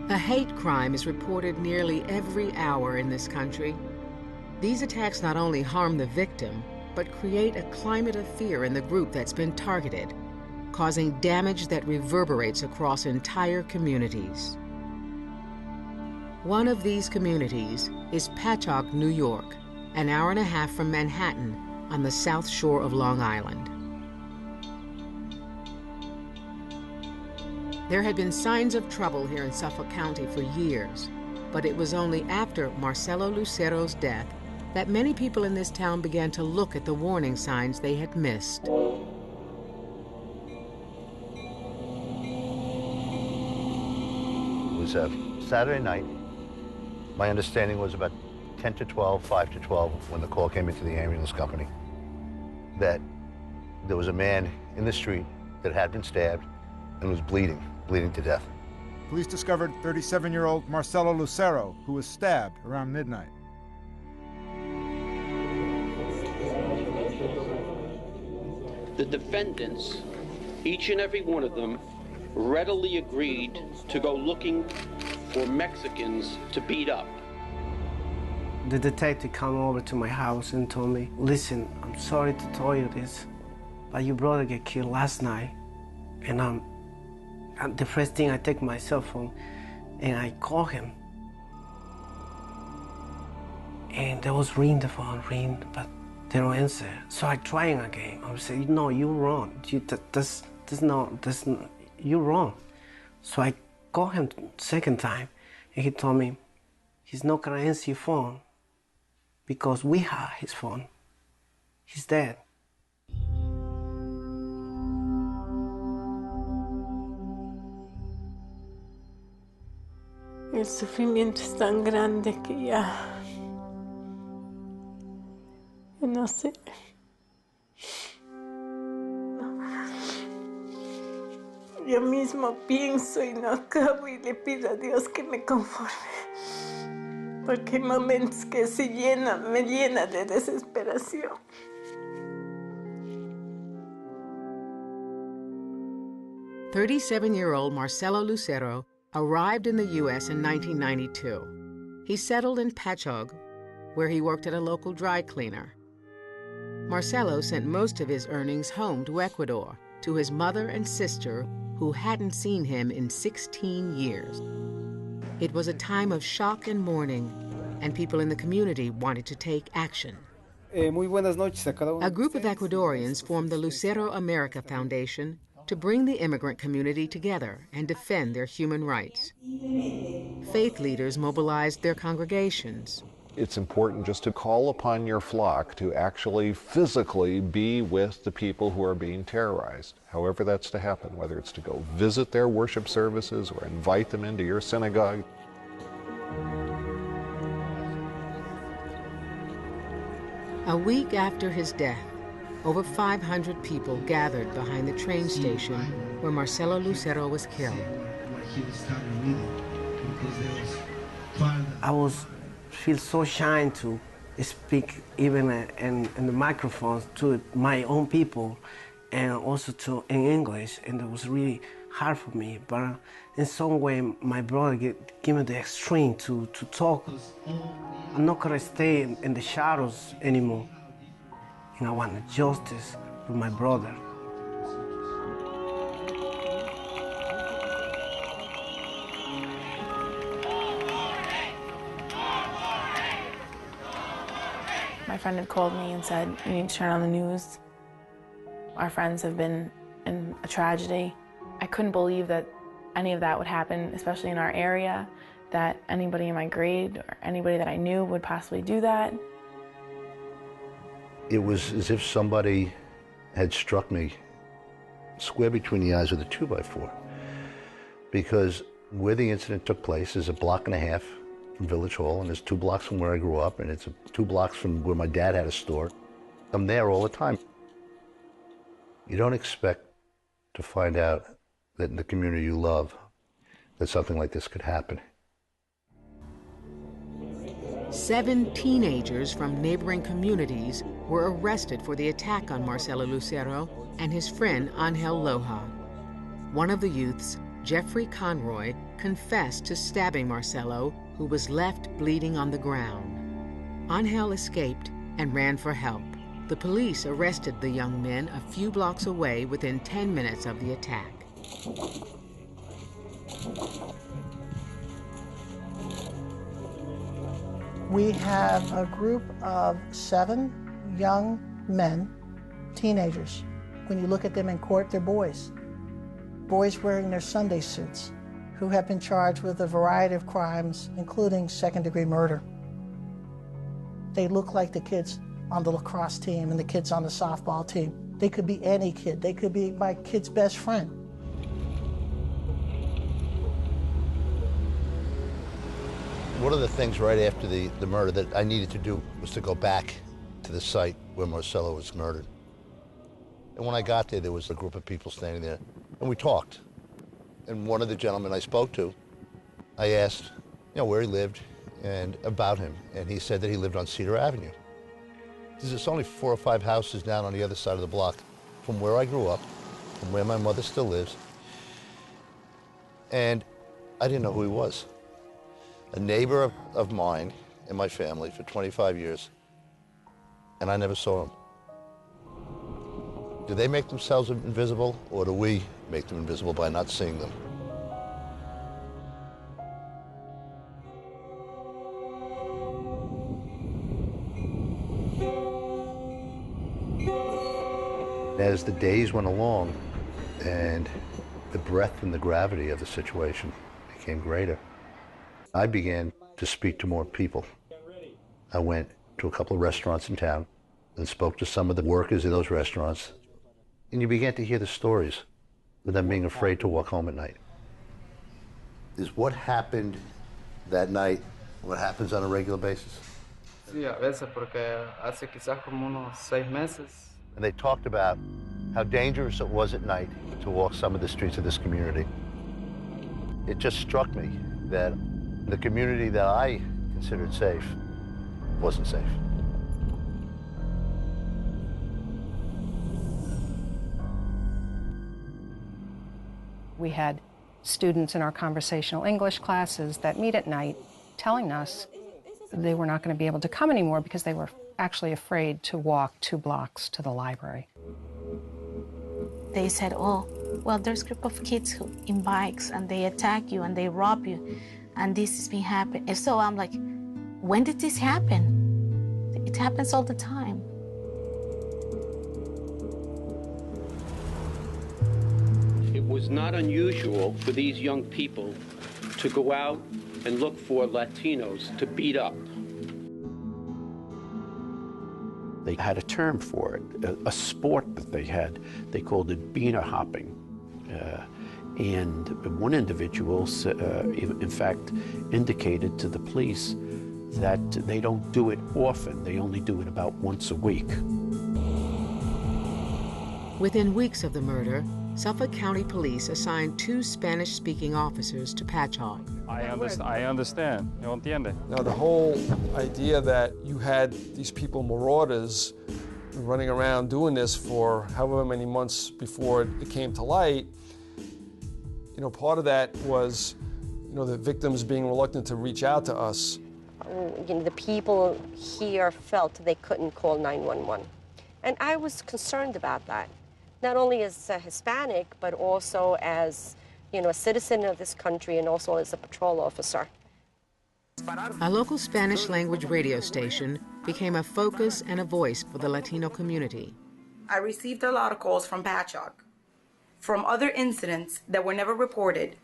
A hate crime is reported nearly every hour in this country. These attacks not only harm the victim, but create a climate of fear in the group that's been targeted, causing damage that reverberates across entire communities. One of these communities is Patchogue, New York, an hour and a half from Manhattan on the South Shore of Long Island. There had been signs of trouble here in Suffolk County for years, but it was only after Marcelo Lucero's death that many people in this town began to look at the warning signs they had missed. It was a Saturday night. My understanding was about 10 to 12, 5 to 12, when the call came into the ambulance company, that there was a man in the street that had been stabbed and was bleeding to death. Police discovered 37-year-old Marcelo Lucero, who was stabbed around midnight. The defendants, each and every one of them, readily agreed to go looking for Mexicans to beat up. The detective came over to my house and told me, listen, I'm sorry to tell you this, but your brother got killed last night, and the first thing I take my cell phone and I call him. And they was ring the phone, but they don't answer. So I trying again. I say, no, you're wrong. You're wrong. So I call him second time, and he told me he's not gonna answer your phone because we have his phone. He's dead. El sufrimiento es tan grande que ya no sé. Yo mismo pienso y no acabo y le pido a Dios que me conforme. Porque hay momentos que me llena de desesperación. "37-year-old Marcelo Lucero arrived in the U.S. in 1992. He settled in Patchogue, where he worked at a local dry cleaner. Marcelo sent most of his earnings home to Ecuador, to his mother and sister, who hadn't seen him in 16 years. It was a time of shock and mourning, and people in the community wanted to take action. A group of Ecuadorians formed the Lucero America Foundation to bring the immigrant community together and defend their human rights. Faith leaders mobilized their congregations. It's important just to call upon your flock to actually physically be with the people who are being terrorized, however that's to happen, whether it's to go visit their worship services or invite them into your synagogue. A week after his death, over 500 people gathered behind the train station where Marcelo Lucero was killed. I feel so shy to speak even in the microphones to my own people and also in English, and it was really hard for me. But in some way, my brother gave me the strength to talk. I'm not gonna stay in the shadows anymore. And I want justice for my brother. My friend had called me and said, you need to turn on the news. Our friends have been in a tragedy. I couldn't believe that any of that would happen, especially in our area, that anybody in my grade or anybody that I knew would possibly do that. It was as if somebody had struck me square between the eyes with a 2x4. Because where the incident took place is a block and a half from Village Hall, and it's 2 blocks from where I grew up, and it's 2 blocks from where my dad had a store. I'm there all the time. You don't expect to find out that in the community you love, that something like this could happen. 7 teenagers from neighboring communities were arrested for the attack on Marcelo Lucero and his friend Angel Loja. One of the youths, Jeffrey Conroy, confessed to stabbing Marcelo, who was left bleeding on the ground. Angel escaped and ran for help. The police arrested the young men a few blocks away within 10 minutes of the attack. We have a group of 7 young men, teenagers. When you look at them in court, they're boys. Boys wearing their Sunday suits, who have been charged with a variety of crimes, including second-degree murder. They look like the kids on the lacrosse team and the kids on the softball team. They could be any kid. They could be my kid's best friend. One of the things right after the murder that I needed to do was to go back to the site where Marcelo was murdered. And when I got there was a group of people standing there, and we talked. And one of the gentlemen I spoke to, I asked, where he lived and about him. And he said that he lived on Cedar Avenue. There's only 4 or 5 houses down on the other side of the block from where I grew up, from where my mother still lives. And I didn't know who he was. A neighbor of mine and my family for 25 years, and I never saw him. Do they make themselves invisible, or do we make them invisible by not seeing them? As the days went along and the breadth and the gravity of the situation became greater, I began to speak to more people. I went to a couple of restaurants in town and spoke to some of the workers in those restaurants, and you began to hear the stories of them being afraid to walk home at night. Is what happened that night what happens on a regular basis? Sí, a veces, porque hace quizás como unos 6 meses. And they talked about how dangerous it was at night to walk some of the streets of this community. It just struck me that the community that I considered safe wasn't safe. We had students in our conversational English classes that meet at night telling us they were not going to be able to come anymore because they were actually afraid to walk 2 blocks to the library. They said, oh, well, there's a group of kids who in bikes and they attack you and they rob you and this has been happening. And so I'm like, when did this happen? It happens all the time. It was not unusual for these young people to go out and look for Latinos to beat up. They had a term for it, a sport that they had. They called it beaner hopping. And one individual, in fact, indicated to the police that they don't do it often. They only do it about once a week. Within weeks of the murder, Suffolk County Police assigned 2 Spanish-speaking officers to Patchogue. I understand. ¿No entiende? Now, the whole idea that you had these people, marauders, running around doing this for however many months before it came to light, part of that was, the victims being reluctant to reach out to us. The people here felt they couldn't call 911. And I was concerned about that, not only as a Hispanic, but also as, a citizen of this country and also as a patrol officer. A local Spanish-language radio station became a focus and a voice for the Latino community. I received a lot of calls from Patchogue, from other incidents that were never reported.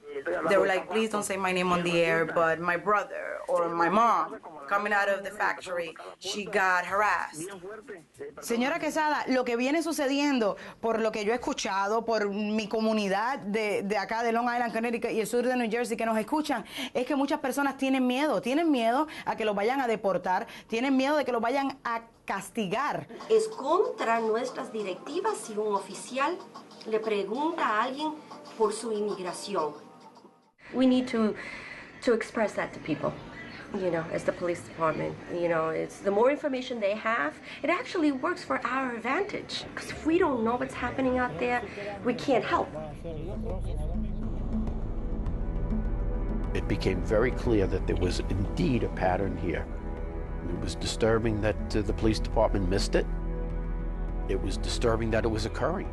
They were like, please don't say my name on the air, but my brother or my mom coming out of the factory, she got harassed. Señora Quesada, lo que viene sucediendo, por lo que yo he escuchado, por mi comunidad de acá de Long Island, Connecticut y el sur de New Jersey que nos escuchan, es que muchas personas tienen miedo a que los vayan a deportar, tienen miedo de que los vayan a castigar. Es contra nuestras directivas si un oficial le pregunta a alguien por su inmigración. We need to express that to people, as the police department. It's the more information they have, it actually works for our advantage. Because if we don't know what's happening out there, we can't help. it became very clear that there was indeed a pattern here. It was disturbing that the police department missed it. It was disturbing that it was occurring.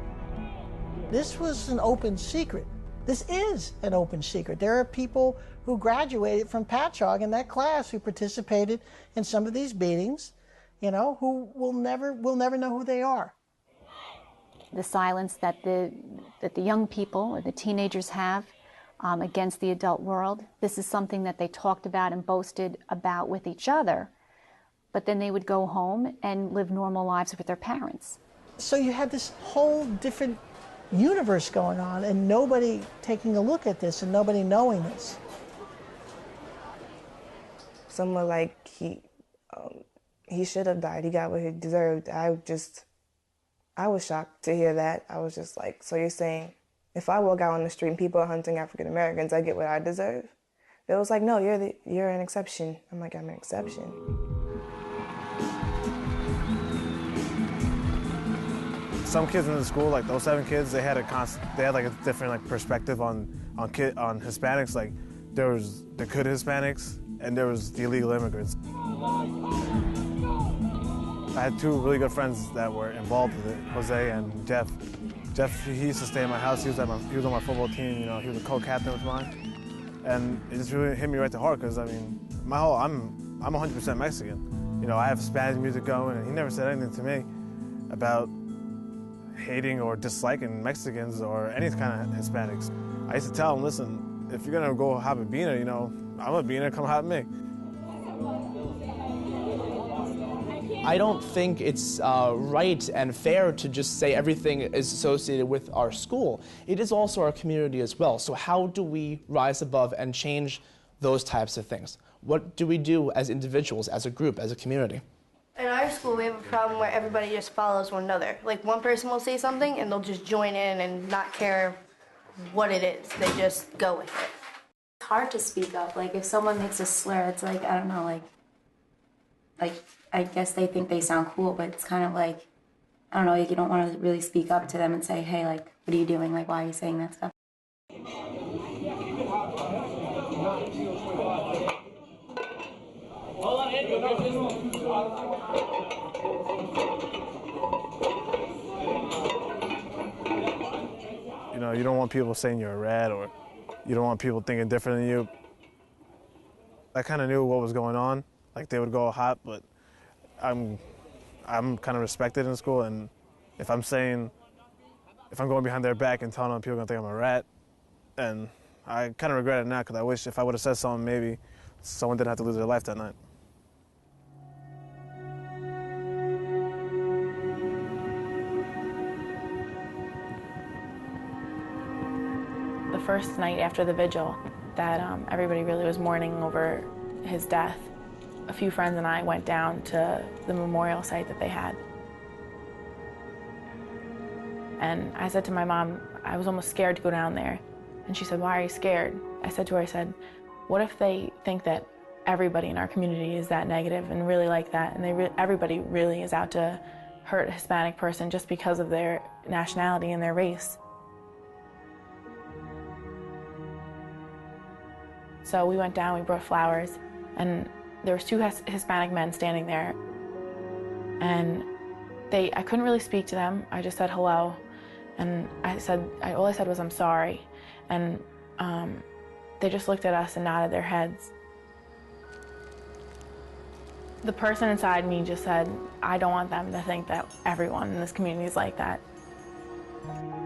This was an open secret. This is an open secret. There are people who graduated from Patchogue in that class who participated in some of these beatings, you know, who will never know who they are. The silence that the young people or the teenagers have against the adult world, this is something that they talked about and boasted about with each other, but then they would go home and live normal lives with their parents. So you had this whole different universe going on and nobody taking a look at this and nobody knowing this. Someone like he should have died. He got what he deserved. I was shocked to hear that. I was just like, so you're saying if I walk out on the street and people are hunting African Americans, I get what I deserve? It was like, no, you're an exception. I'm like, I'm an exception. Some kids in the school, like those 7 kids, they had like a different like perspective on Hispanics. Like there was the good Hispanics and there was the illegal immigrants. I had 2 really good friends that were involved with it, Jose and Jeff. Jeff, he used to stay in my house. He was on my football team. You know, he was a co-captain with mine, and it just really hit me right to heart because I mean, I'm 100% Mexican. You know, I have Spanish music going, and he never said anything to me about hating or disliking Mexicans or any kind of Hispanics. I used to tell him, listen, if you're gonna go hop a beaner, you know, I'm a beaner, come hop me. I don't think it's right and fair to just say everything is associated with our school. It is also our community as well. So how do we rise above and change those types of things? What do we do as individuals, as a group, as a community? In our school, we have a problem where everybody just follows one another. Like, one person will say something, and they'll just join in and not care what it is. They just go with it. It's hard to speak up. Like, if someone makes a slur, it's like, I don't know, like I guess they think they sound cool, but it's kind of like, I don't know, like, you don't want to really speak up to them and say, hey, like, what are you doing? Like, why are you saying that stuff? You know, you don't want people saying you're a rat or you don't want people thinking different than you. I kind of knew what was going on. Like, they would go hot, but I'm kind of respected in school, and if I'm going behind their back and telling them people are going to think I'm a rat, and I kind of regret it now because I wish if I would have said something, maybe someone didn't have to lose their life that night. The first night after the vigil that everybody really was mourning over his death, a few friends and I went down to the memorial site that they had. And I said to my mom, I was almost scared to go down there. And she said, why are you scared? I said to her, I said, what if they think that everybody in our community is that negative and really like that, and everybody really is out to hurt a Hispanic person just because of their nationality and their race? So we went down, we brought flowers, and there was 2 Hispanic men standing there, and I couldn't really speak to them. I just said hello, and all I said was, I'm sorry, and they just looked at us and nodded their heads. The person inside me just said, I don't want them to think that everyone in this community is like that.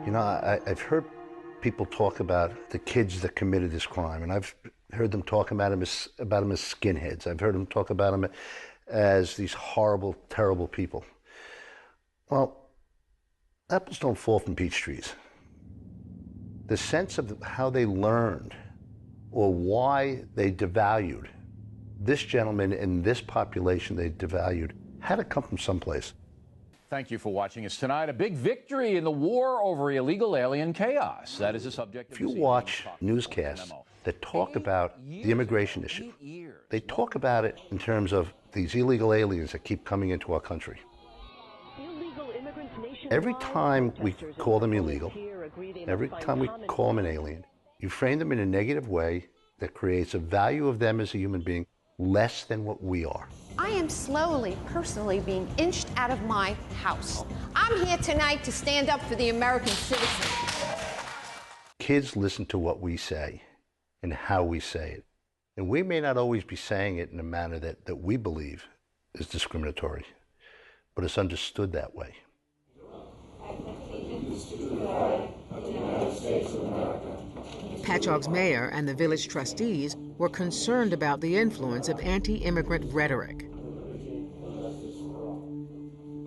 You know, I've heard people talk about the kids that committed this crime, and I've heard them talk about them as skinheads. I've heard them talk about them as these horrible, terrible people. Well, apples don't fall from peach trees. The sense of how they learned or why they devalued this gentleman and this population they devalued had to come from someplace. Thank you for watching us tonight. A big victory in the war over illegal alien chaos. That is the subject of If you watch newscasts that talk about the immigration issue, they talk about it in terms of these illegal aliens that keep coming into our country. Every time we call them illegal, every time we call them an alien, you frame them in a negative way that creates a value of them as a human being less than what we are. I am slowly, personally being inched out of my house. I'm here tonight to stand up for the American citizen. Kids listen to what we say and how we say it. And we may not always be saying it in a manner that we believe is discriminatory, but it's understood that way. Patchogue's mayor and the village trustees were concerned about the influence of anti-immigrant rhetoric.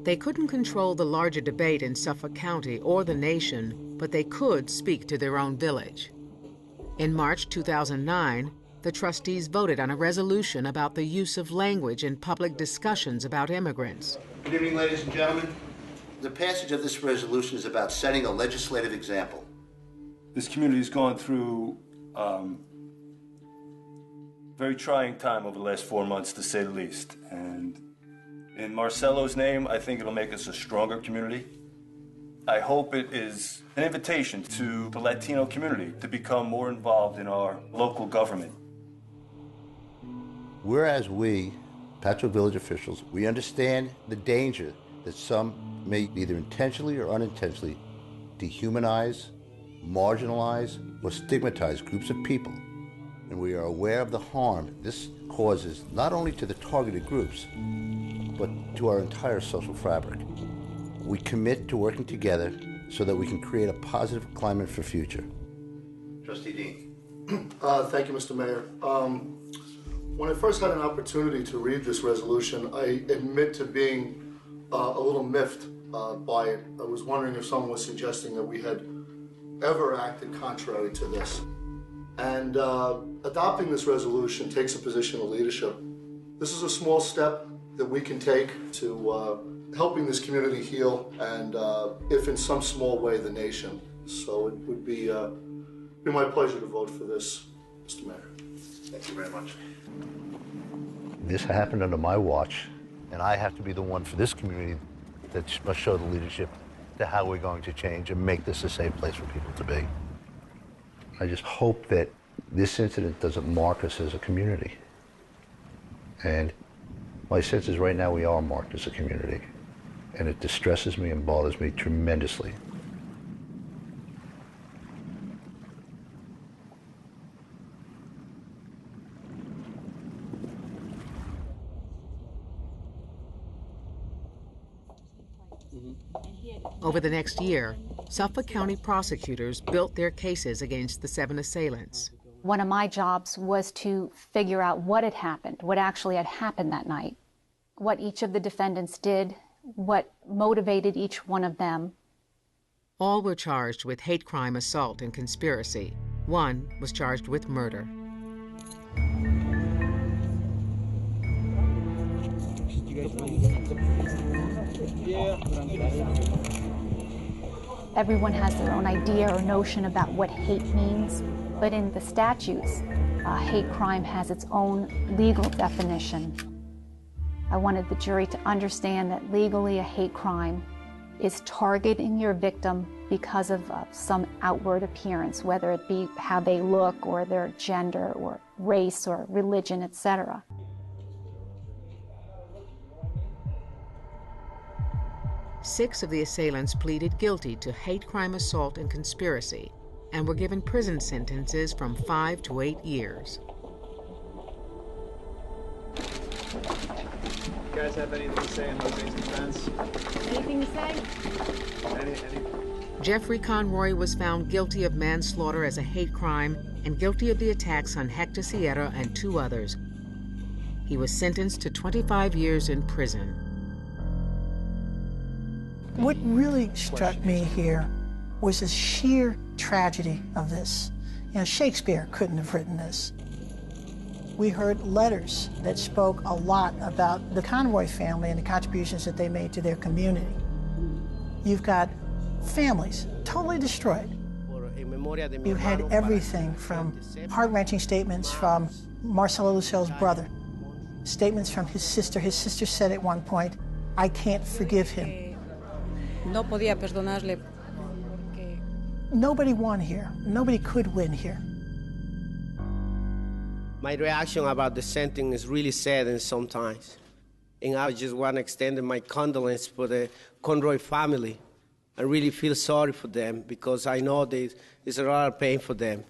They couldn't control the larger debate in Suffolk County or the nation, but they could speak to their own village. In March 2009, the trustees voted on a resolution about the use of language in public discussions about immigrants. Good evening, ladies and gentlemen. The passage of this resolution is about setting a legislative example. This community has gone through a very trying time over the last 4 months, to say the least. And in Marcelo's name, I think it'll make us a stronger community. I hope it is an invitation to the Latino community to become more involved in our local government. Whereas we, Patchogue Village officials, we understand the danger that some may either intentionally or unintentionally dehumanize, marginalize, or stigmatize groups of people. And we are aware of the harm this causes not only to the targeted groups, but to our entire social fabric. We commit to working together so that we can create a positive climate for future. Trustee Dean. Thank you, Mr. Mayor. When I first had an opportunity to read this resolution, I admit to being a little miffed by it. I was wondering if someone was suggesting that we had ever acted contrary to this. And adopting this resolution takes a position of leadership. This is a small step that we can take to helping this community heal, and if in some small way, the nation. So it would be my pleasure to vote for this, Mr. Mayor. Thank you very much. This happened under my watch, and I have to be the one for this community that must show the leadership to how we're going to change and make this a safe place for people to be. I just hope that this incident doesn't mark us as a community. And my sense is right now we are marked as a community, and it distresses me and bothers me tremendously. Over the next year, Suffolk County prosecutors built their cases against the 7 assailants. One of my jobs was to figure out what had happened, what actually had happened that night, what each of the defendants did, what motivated each one of them. All were charged with hate crime, assault, and conspiracy. One was charged with murder. Everyone has their own idea or notion about what hate means, but in the statutes, hate crime has its own legal definition. I wanted the jury to understand that legally a hate crime is targeting your victim because of some outward appearance, whether it be how they look or their gender or race or religion, etc. Six of the assailants pleaded guilty to hate crime, assault, and conspiracy, and were given prison sentences from 5 to 8 years. You guys have anything to say in Jose's defense? Anything to say? Jeffrey Conroy was found guilty of manslaughter as a hate crime and guilty of the attacks on Hector Sierra and 2 others. He was sentenced to 25 years in prison. What really struck me here was the sheer tragedy of this. You know, Shakespeare couldn't have written this. We heard letters that spoke a lot about the Conroy family and the contributions that they made to their community. You've got families totally destroyed. You had everything from heart-wrenching statements from Marcelo Lucero's brother, statements from his sister. His sister said at one point, "I can't forgive him." No podía perdonarle. Nobody won here. Nobody could win here. My reaction about the sentence is really sad and sometimes. And I just want to extend my condolence for the Conroy family. I really feel sorry for them because I know there's a lot of pain for them.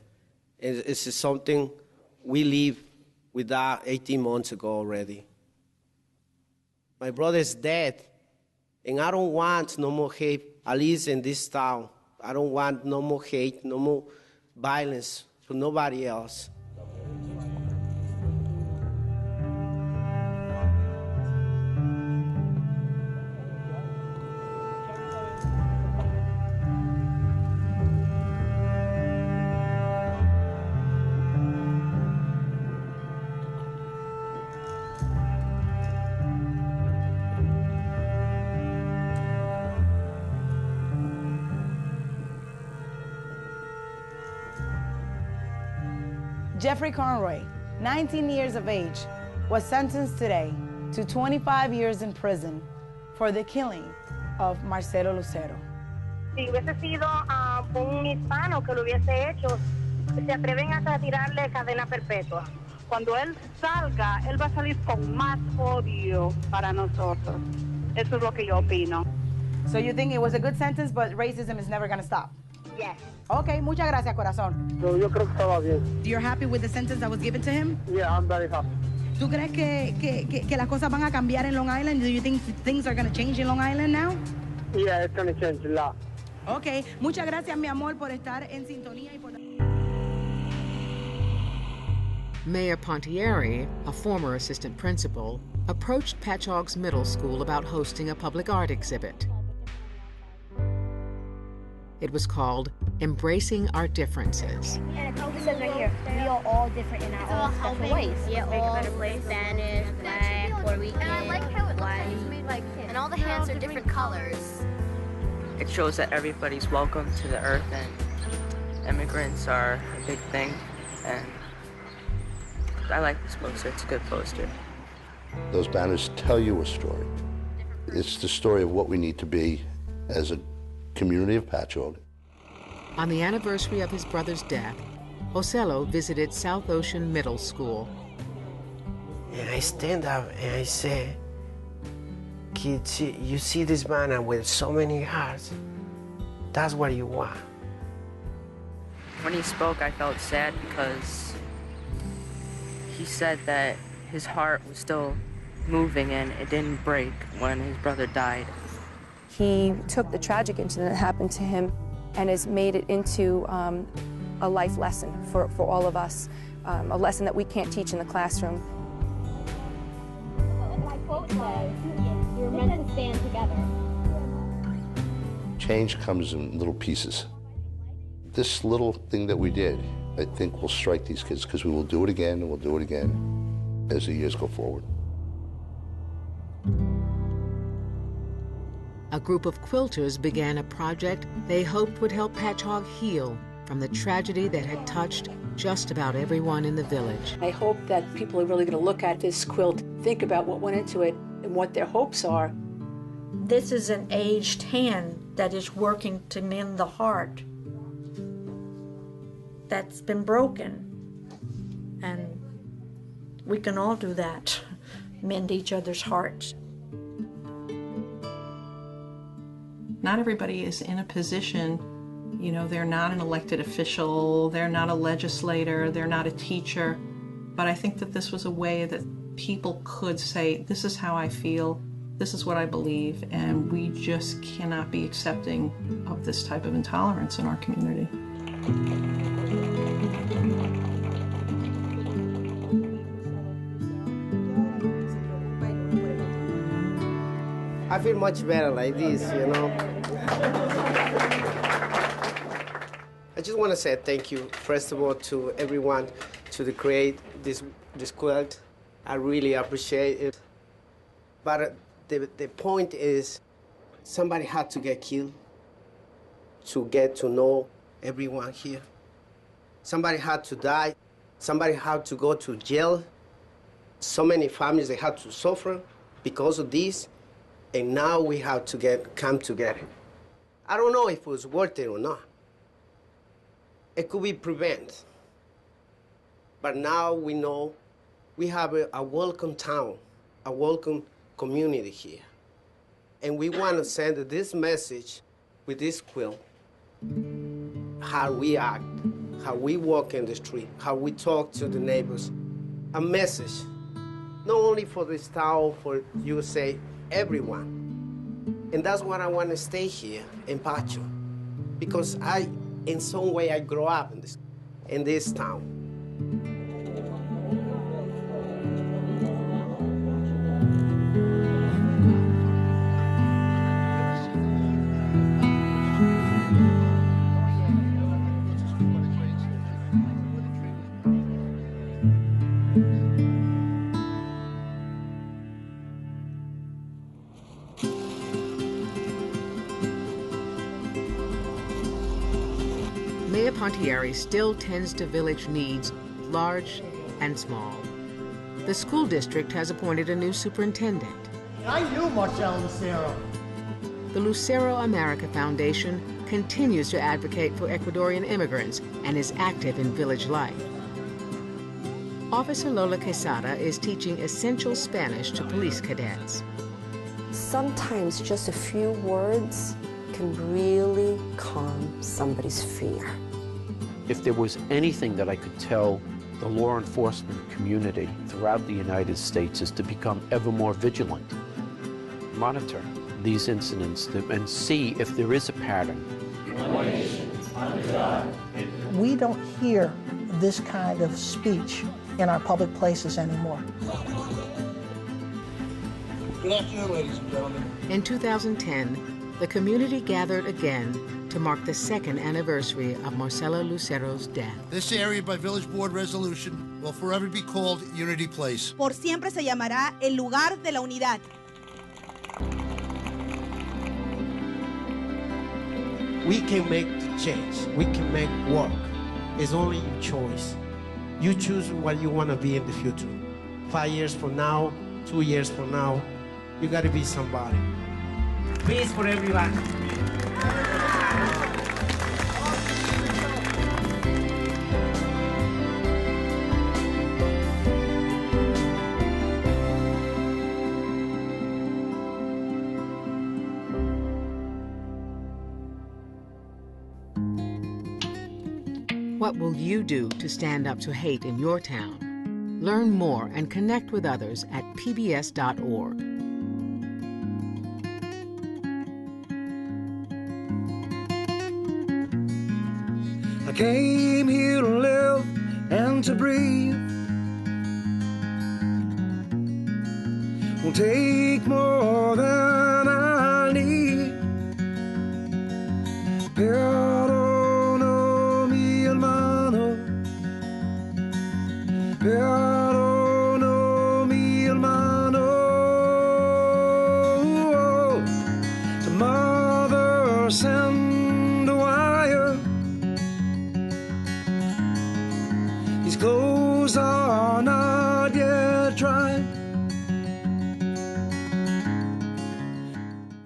And it's something we live with that 18 months ago already. My brother's dead, and I don't want no more hate, at least in this town. I don't want no more hate, no more violence for nobody else. Jeffrey Conroy, 19 years of age, was sentenced today to 25 years in prison for the killing of Marcelo Lucero. Si hubiese sido un hispano que lo hubiese hecho, se atreven a tirarle cadena perpetua. Cuando él salga, él va a salir con más odio para nosotros. Eso es lo que yo opino. So you think it was a good sentence, but racism is never going to stop? Yes. Okay, muchas gracias, corazón. So yo creo que estaba bien. You're happy with the sentence that was given to him? Yeah, I'm very happy. ¿Tú crees que las cosas van a cambiar en Long Island? Do you think things are going to change in Long Island now? Yeah, it's going to change a lot. Okay, muchas gracias, mi amor, por estar en sintonía y por... Mayor Pontieri, a former assistant principal, approached Patchogue's middle school about hosting a public art exhibit. It was called Embracing Our Differences. And it says right here, we are all different in our own special ways. Yeah, Make a all better place. Spanish, black, Puerto Rican, And I like how it looks like white. it's made like kids. And all the hands are different colors. It shows that everybody's welcome to the earth and immigrants are a big thing. And I like this poster. It's a good poster. Those banners tell you a story. It's the story of what we need to be as a community of Patchogue. On the anniversary of his brother's death, Swiatlo visited South Ocean Middle School. And I stand up and I say, kids, you see this banner with so many hearts. That's what you want. When he spoke, I felt sad because he said that his heart was still moving and it didn't break when his brother died. He took the tragic incident that happened to him and has made it into a life lesson for all of us, a lesson that we can't teach in the classroom. My quote was, you're meant to stand together. Change comes in little pieces. This little thing that we did, I think will strike these kids because we will do it again and we'll do it again as the years go forward. A group of quilters began a project they hoped would help Patchogue heal from the tragedy that had touched just about everyone in the village. I hope that people are really going to look at this quilt, think about what went into it and what their hopes are. This is an aged hand that is working to mend the heart that's been broken. And we can all do that, mend each other's hearts. Not everybody is in a position, you know, they're not an elected official, they're not a legislator, they're not a teacher, but I think that this was a way that people could say, this is how I feel, this is what I believe, and we just cannot be accepting of this type of intolerance in our community. I feel much better like this, you know. I just want to say thank you, first of all, to everyone to create this quilt. I really appreciate it. But the point is, somebody had to get killed to get to know everyone here. Somebody had to die. Somebody had to go to jail. So many families, they had to suffer because of this. And now we have to come together. I don't know if it was worth it or not. It could be prevented. But now we know we have a welcome town, a welcome community here. And we want to send this message with this quilt, how we act, how we walk in the street, how we talk to the neighbors. A message, not only for this town, for USA, everyone. And that's why I want to stay here in Pacho, because in some way, I grew up in this town. Mayor Pontieri still tends to village needs, large and small. The school district has appointed a new superintendent. I knew Marcelo Lucero. The Lucero America Foundation continues to advocate for Ecuadorian immigrants and is active in village life. Officer Lola Quesada is teaching essential Spanish to police cadets. Sometimes just a few words can really calm somebody's fear. If there was anything that I could tell the law enforcement community throughout the United States is to become ever more vigilant. Monitor these incidents and see if there is a pattern. We don't hear this kind of speech in our public places anymore. Good afternoon, ladies and gentlemen. In 2010, the community gathered again to mark the second anniversary of Marcelo Lucero's death. This area, by village board resolution, will forever be called Unity Place. Por siempre se llamará el lugar de la unidad. We can make the change. We can make work. It's only your choice. You choose what you want to be in the future. 5 years from now, 2 years from now, you got to be somebody. Peace for everyone. What will you do to stand up to hate in your town? Learn more and connect with others at pbs.org. I came here to live and to breathe. Won't take more than I need. Perdono mi hermano.